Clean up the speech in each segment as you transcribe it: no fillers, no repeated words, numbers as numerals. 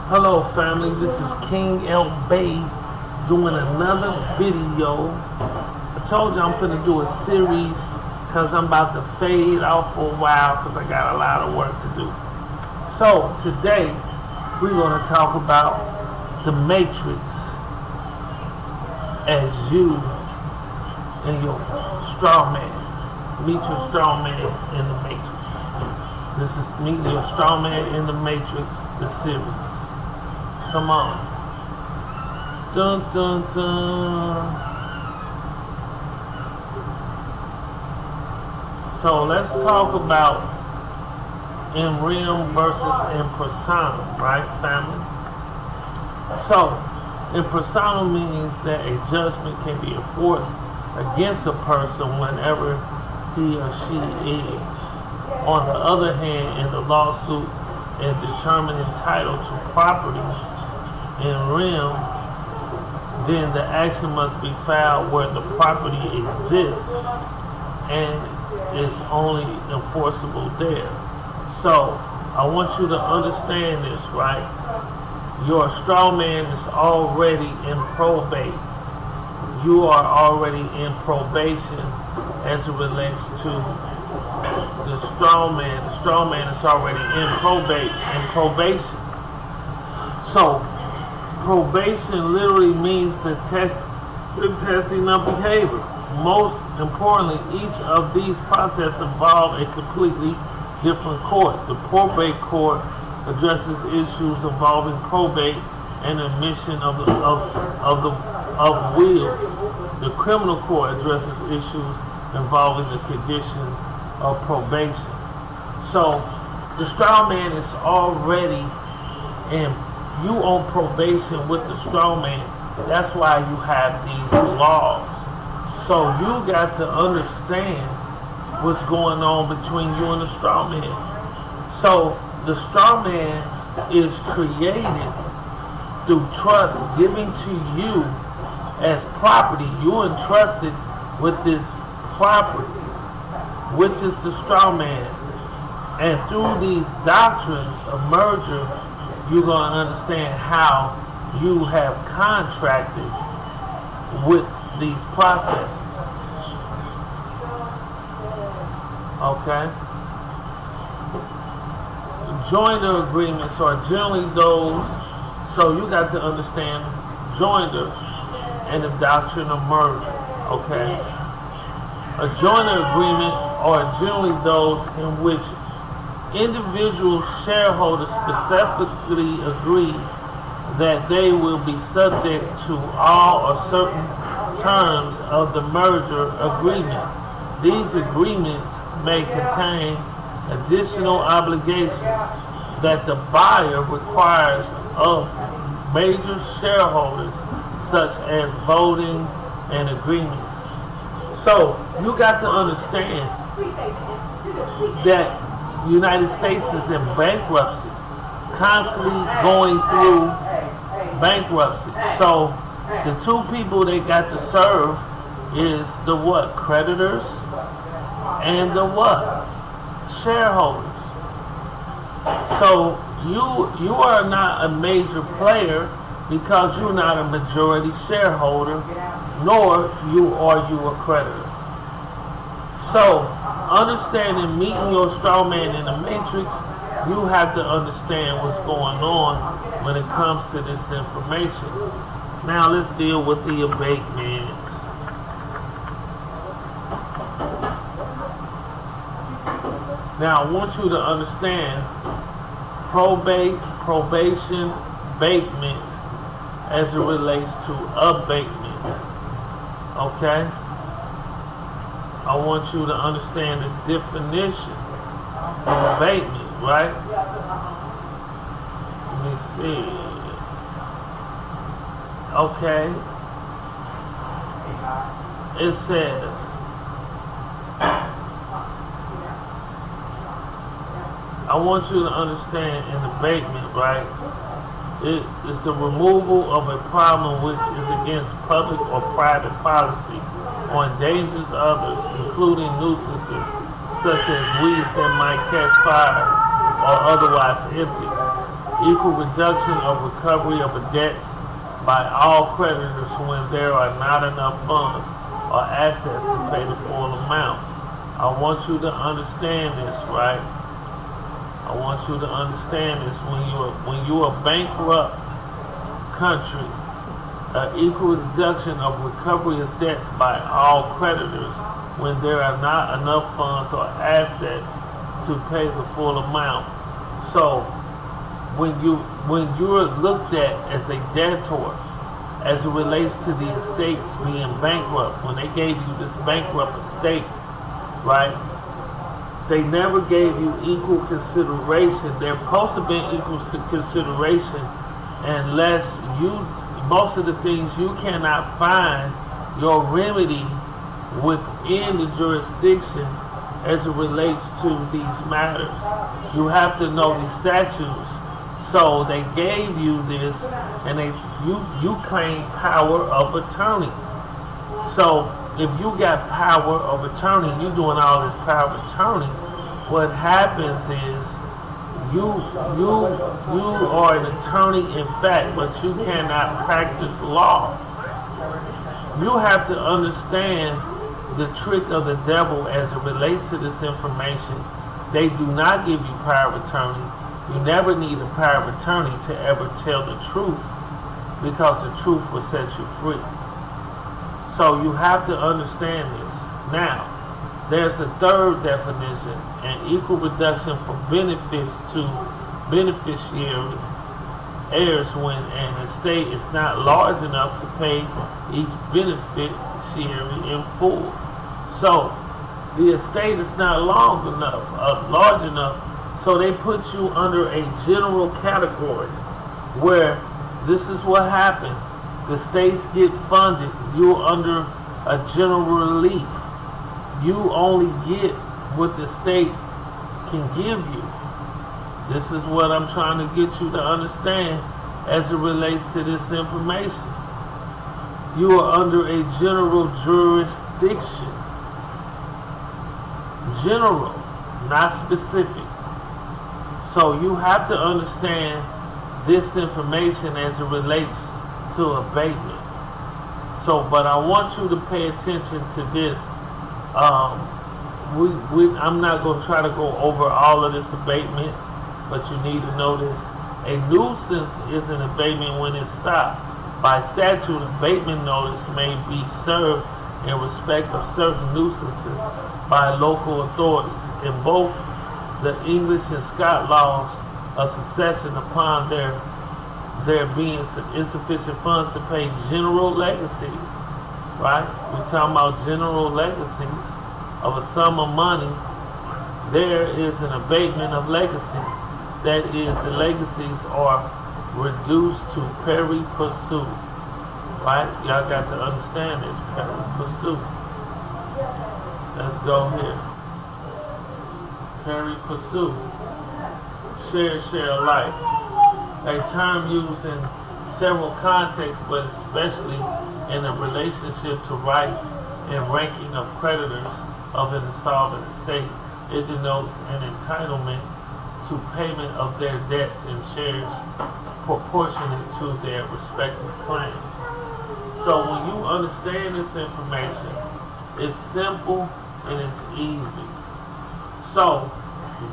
Hello family, this is King L Bay doing another video. I told you I'm finna do a series because I'm about to fade off for a while because I got a lot of work to do. So today we're going to talk about the Matrix as you and your straw man. Meet your straw man in the Matrix. This is Meet Your Straw Man in the Matrix, the series. Come on. Dun dun dun. So let's talk about in realm versus in persona, right, family? So, in persona means that a judgment can be enforced against a person whenever he or she is. On the other hand, in the lawsuit and determining title to property in realm, then the action must be filed where the property exists and is only enforceable there. So, I want you to understand this, right? Your straw man is already in probate. You are already in probation as it relates to the straw man. The straw man is already in probation. So, probation literally means the testing of behavior. Most importantly, each of these processes involve a completely different court. The probate court addresses issues involving probate and admission of wills. The criminal court addresses issues involving the condition of probation. So the straw man is already in, you on probation with the straw man. That's why you have these laws. So you got to understand what's going on between you and the straw man. So the straw man is created through trust given to you as property. You entrusted with this property, which is the straw man. And through these doctrines of merger, you're going to understand how you have contracted with these processes. Okay? Joinder agreements are generally those, so you got to understand joinder and the doctrine of merger. Okay? A joinder agreement are generally those in which individual shareholders specifically agree that they will be subject to all or certain terms of the merger agreement. These agreements may contain additional obligations that the buyer requires of major shareholders, such as voting and agreements. So you got to understand that the United States is in bankruptcy, constantly going through bankruptcy. So the two people they got to serve is the what? Creditors and the what? Shareholders. So you are not a major player because you're not a majority shareholder, nor are you a creditor. So, understanding meeting your straw man in the matrix, you have to understand what's going on when it comes to this information. Now let's deal with the abatement. Now I want you to understand probate, probation, abatement as it relates to abatement. Okay? I want you to understand the definition of abatement, right? Let me see. Okay. It says, I want you to understand in abatement, right? It is the removal of a problem which is against public or private policy or endangers others, including nuisances such as weeds that might catch fire or otherwise empty. Equal reduction of recovery of a debts by all creditors when there are not enough funds or assets to pay the full amount. I want you to understand this, right? I want you to understand this. When you are bankrupt country, equal reduction of recovery of debts by all creditors when there are not enough funds or assets to pay the full amount. So when you're looked at as a debtor, as it relates to the estates being bankrupt, when they gave you this bankrupt estate, right? They never gave you equal consideration. They're supposed to be equal consideration unless most of the things you cannot find your remedy within the jurisdiction as it relates to these matters. You have to know these statutes. So they gave you this, and you claim power of attorney. So if you got power of attorney, you doing all this power of attorney, what happens is you are an attorney in fact, but you cannot practice law. You have to understand the trick of the devil as it relates to this information. They do not give you power of attorney. You never need a power of attorney to ever tell the truth, because the truth will set you free. So you have to understand this. Now, there's a third definition, an equal reduction from benefits to beneficiary heirs when an estate is not large enough to pay each beneficiary in full. So the estate is not large enough, so they put you under a general category where this is what happened. The states get funded. You're under a general relief. You only get what the state can give you. This is what I'm trying to get you to understand as it relates to this information. You are under a general jurisdiction. General, not specific. So you have to understand this information as it relates to abatement. So, but I want you to pay attention to this. I'm not going to try to go over all of this abatement, but you need to know this. A nuisance is an abatement when it's stopped. By statute, abatement notice may be served in respect of certain nuisances by local authorities. In both the English and Scotch laws of succession, upon there being insufficient funds to pay general legacies, right? We're talking about general legacies of a sum of money. There is an abatement of legacy. That is, the legacies are reduced to pari passu, right? Y'all got to understand this, pari passu. Let's go here. Pari passu, share alike. A term used in several contexts, but especially in a relationship to rights and ranking of creditors of an insolvent estate. It denotes an entitlement to payment of their debts in shares proportionate to their respective claims. So when you understand this information, it's simple and it's easy. So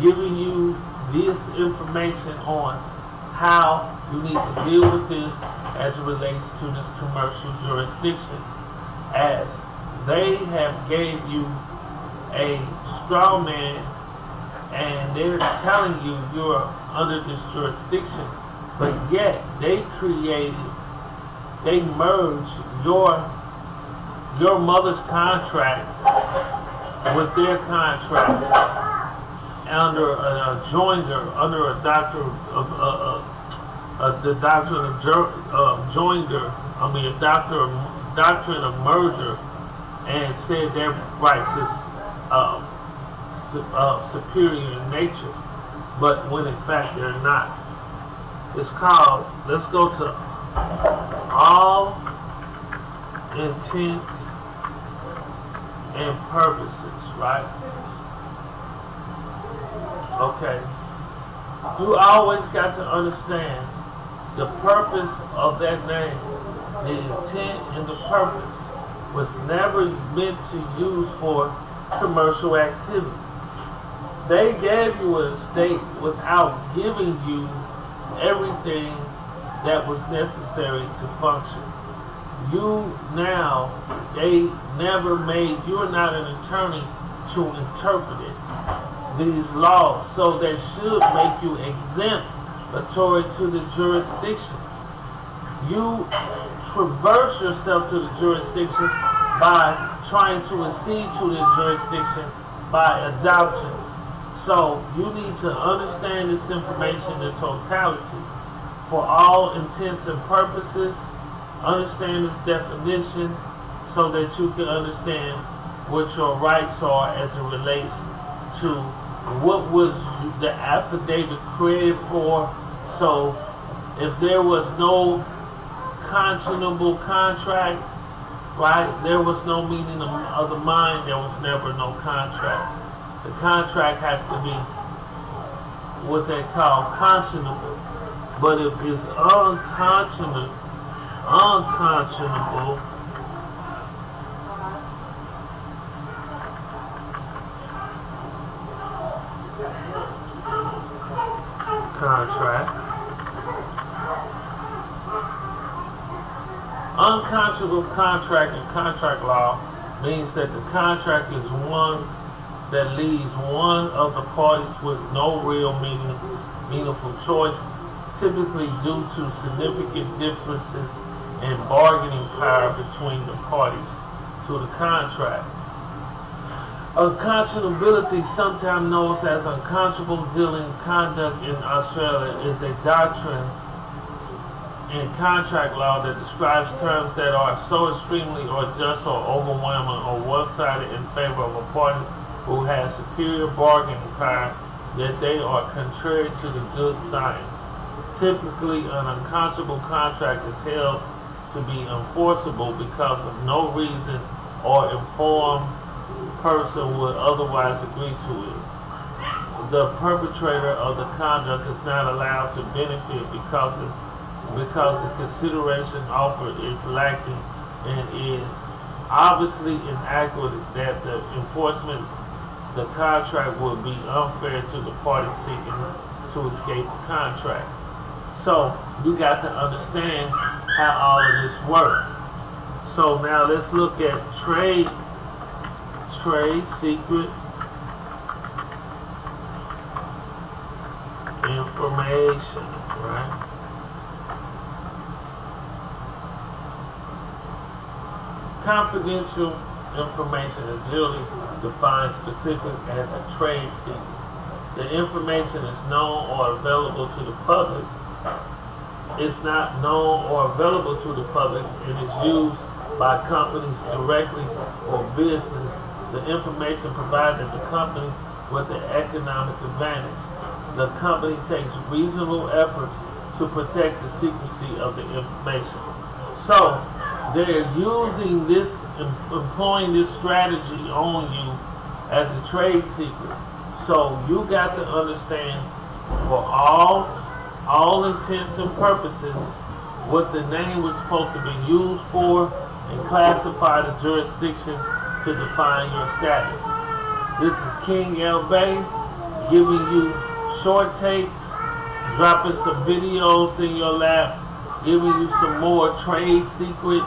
giving you this information on how you need to deal with this as it relates to this commercial jurisdiction, as they have gave you a straw man and they're telling you you're under this jurisdiction, but yet they merged your mother's contract with their contract under a joinder, under a doctrine of the doctrine of joinder. A doctrine of merger, and said their rights is superior in nature, but when in fact they're not. It's called, let's go to all intents and purposes, right? Okay. You always got to understand the purpose of that name. The intent and the purpose was never meant to use for commercial activity. They gave you an estate without giving you everything that was necessary to function. You now, they never made, you're not an attorney to interpret it. These laws, so they should make you exempt authority to the jurisdiction. You traverse yourself to the jurisdiction by trying to accede to the jurisdiction by adoption. So you need to understand this information in totality. For all intents and purposes, understand this definition so that you can understand what your rights are as it relates to what was the affidavit created for. So if there was no conscionable contract, right, there was no meaning of the mind, there was never no contract. The contract has to be what they call conscionable. But if it's unconscionable, contract. Unconscionable contract in contract law means that the contract is one that leaves one of the parties with no real meaningful choice, typically due to significant differences in bargaining power between the parties to the contract. Unconscionability, sometimes known as unconscionable dealing conduct in Australia, is a doctrine in contract law that describes terms that are so extremely or just or overwhelming or one-sided in favor of a party who has superior bargaining power that they are contrary to the good science. Typically, an unconscionable contract is held to be enforceable because of no reason or informed person would otherwise agree to it. The perpetrator of the conduct is not allowed to benefit because the consideration offered is lacking and is obviously inadequate, that the enforcement the contract would be unfair to the party seeking to escape the contract. So you got to understand how all of this works. So now let's look at trade secret information, right? Confidential information is generally defined specific as a trade secret. The information is known or available to the public. It's not known or available to the public and is used by companies directly or business. The information provided the company with an economic advantage. The company takes reasonable efforts to protect the secrecy of the information. So they're using this, employing this strategy on you as a trade secret. So you got to understand, for all intents and purposes, what the name was supposed to be used for, and classify the jurisdiction to define your status. This is King L. Bay giving you short takes, dropping some videos in your lap, giving you some more trade secret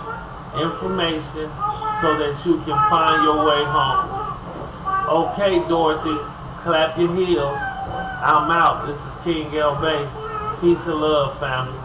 information so that you can find your way home. Okay, Dorothy, clap your heels. I'm out. This is King L. Bay. Peace and love, family.